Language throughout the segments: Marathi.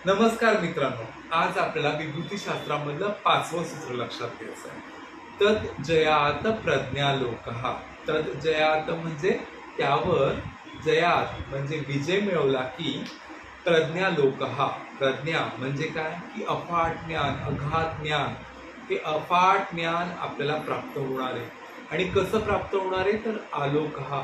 नमस्कार मित्रांनो, आज आपल्याला विभूतीशास्त्रामधलं 5वं सूत्र लक्षात घ्यायचं आहे. तत् जयात प्रज्ञालोकः. तत् जयात म्हणजे त्यावर, जयात म्हणजे विजय मिळवला की, प्रज्ञालोकः. प्रज्ञा म्हणजे काय की अफाट ज्ञान, अगाध ज्ञान. हे अफाट ज्ञान आपल्याला प्राप्त होणार आहे. आणि कसं प्राप्त होणार आहे तर आलोकः.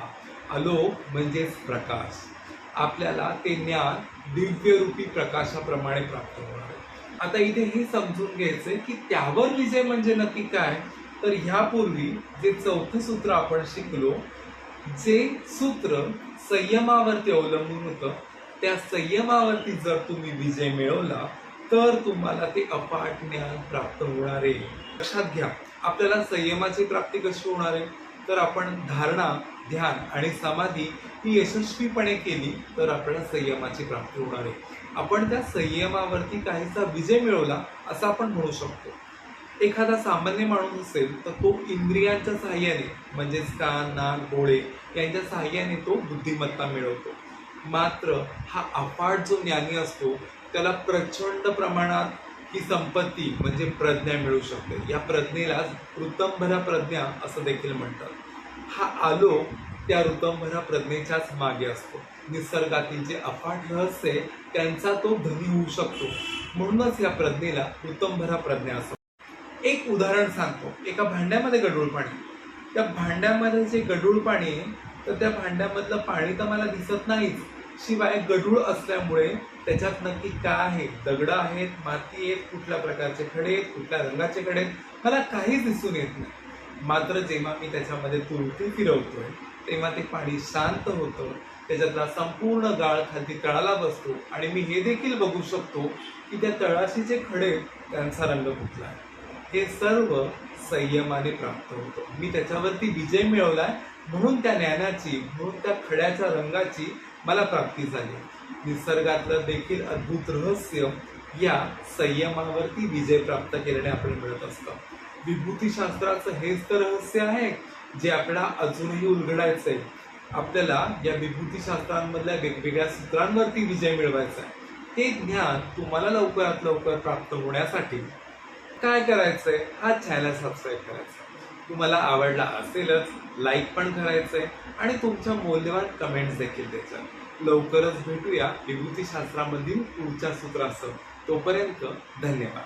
आलोक म्हणजेच प्रकाश. आपल्याला ते ज्ञान दिव्यरूपी प्रकाशाप्रमाणे प्राप्त होणार आहे. आता इथे हे समजून घ्यायचंय की त्यावर विजय म्हणजे नक्की काय, तर ह्यापूर्वी जे चौथं सूत्र आपण शिकलो, जे सूत्र संयमावरती अवलंबून होतं, त्या संयमावरती जर तुम्ही विजय मिळवला तर तुम्हाला ते अफाट ज्ञान प्राप्त होणार आहे. लक्षात घ्या, आपल्याला संयमाची प्राप्ती कशी होणार आहे तर आपण धारणा, ध्यान आणि समाधी ही यशस्वीपणे केली तर आपल्याला संयमाची प्राप्ती होणार आहे. आपण त्या संयमावरती काहीसा विजय मिळवला असं आपण म्हणू शकतो. एखादा सामान्य माणूस असेल तर तो इंद्रियांच्या सहाय्याने म्हणजेच कान, नाक, डोळे यांच्या सहाय्याने तो बुद्धिमत्ता मिळवतो. मात्र हा अफाट जो ज्ञानी असतो त्याला प्रचंड प्रमाणात ही संपत्ती म्हणजे प्रज्ञा मिळू शकते. या प्रज्ञेलाच ऋतंभरा प्रज्ञा असं देखील म्हणतात. हा आलोक त्या ऋतंभरा प्रज्ञेच्याच मागे असतो. निसर्गातील जे अफाट रहस्य आहे त्यांचा तो धनी होऊ शकतो. म्हणूनच या प्रज्ञेला ऋतंभरा प्रज्ञा असं. एक उदाहरण सांगतो. एका भांड्यामध्ये गढूळ पाणी. त्या भांड्यामध्ये जे गढूळ पाणी आहे तर त्या भांड्यामधलं पाणी तर मला दिसत नाहीच, शिवाय गढूळ असल्यामुळे त्याच्यात नक्की काय आहे, दगड आहेत, माती आहेत, कुठल्या प्रकारचे खडे आहेत, कुठल्या रंगाचे खडे आहेत, मला काहीच दिसून येत नाही. मात्र जेव्हा मी त्याच्यामध्ये तुरटी फिरवतोय तेव्हा ते पाणी शांत होतं, त्याच्यातला संपूर्ण गाळ खाली तळाला बसतो आणि मी हे देखील बघू शकतो की त्या तळाशी जे खडे त्यांचा रंग कुठला आहे. हे सर्व संयमाने प्राप्त होतं. मी त्याच्यावरती विजय मिळवलाय म्हणून त्या ज्ञानाची, म्हणून त्या खड्याच्या रंगाची मला प्राप्ती झाली. निसर्गातलं देखील अद्भुत रहस्य या संयमावरती विजय प्राप्त केल्याने आपल्याला मिळत असतं. विभूतीशास्त्राचं हेच तर रहस्य आहे जे आपल्याला अजूनही उलगडायचं आहे. आपल्याला या विभूतीशास्त्रांमधल्या वेगवेगळ्या सूत्रांवरती विजय मिळवायचा आहे. हे ज्ञान तुम्हाला लवकरात लवकर प्राप्त होण्यासाठी काय करायचंय, हा चॅनल सबस्क्राईब करायचा. तुम्हाला आवडला असेलच लाईक पण करायचंय आणि तुमच्या मौल्यवान कमेंट्स देखील द्यायच्या. लवकरच भेटूया विभूतीशास्त्रामधील पुढच्या सूत्रासह. तोपर्यंत धन्यवाद.